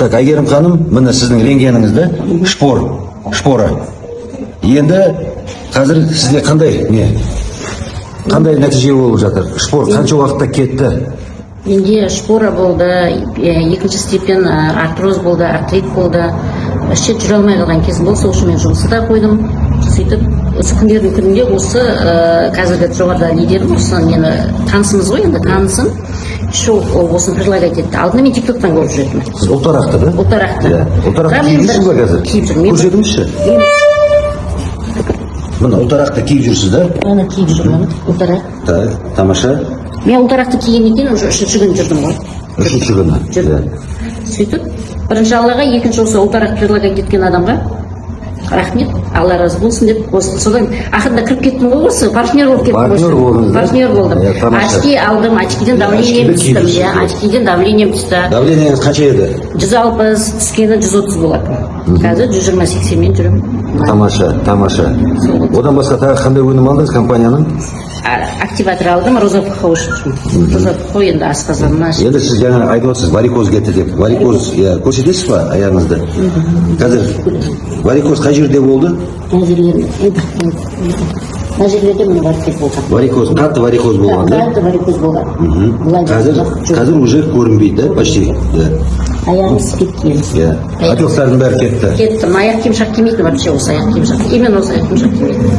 Так, Әйгерім ханым, міне сіздің рентгеніңізді шпора. Енді қазір сізде қандай нәтиже болып жатыр? Шпор қанша уақытта кетті? Менде шпора болды, екінші степен артроз болды, артрит болды. Іште жүре алмай қалған кезім болды, сол үшін мен жұмысты да қойдым. Сөйтіп, осы күндердің күнінде осы қазіргі жоғарыда лидерім, осы мені танысымыз ғой, енді танысым. Осыны предлагать етті. Алдында мен тиктоктан көріп жүрдім. Сіз ұлтарақты, да? Ұлтарақты. Ұлтарақты киіп жүрсіз ба қазір? Киіп жүрмін. Көрсетіңізші. Міне ұлтарақты киіп жүрсіз, да? Ана киіп жүрмін, ұлтарақ. Так, тамаша. Мен ұлтарақты киген екен, уже үшінші күн жүрдім ғой. Үшінші күні. Жүрдім. Сөйтіп, бірінші Аллаға, екінші осы ұлтарақ предлагать еткен адамға рахмет, Алла разы болсын деп, содан ақырында кіріп кеттім ғой, осы партнер болып кеттім. Партнер болдым. Очки алдым, очкиден давлением түстім. Очкиден давлением түсті. Давлениеңіз қанша еді? 160, түскені 130 болады. Қазір 120-80 мен жүрем. Тамаша. Одан басқа тағы қандай өнім алдыңыз компанияның? Активатор алдым, Роза ПХО үшін. Роза ПХО енді асқазанына. Енді сіз жаңа айтып отырсыз, варикоз кетті деп. Варикоз көрсетесіз ба аяғыңызды? Қазір варикоз қай жерде болды? Мына жерлерде міне варикоз болған. Варикоз, қатты варикоз болған, да? Қатты варикоз болған. Қазір уже көрінбейді, да, почти. Аяғымыз кеткен. Отеклардың бәрі кетті. Кетті. Аяқ киім шақ кимейтін вообще осы аяқ киім шақ. Именно осы аяқ киім шақ кимейтін.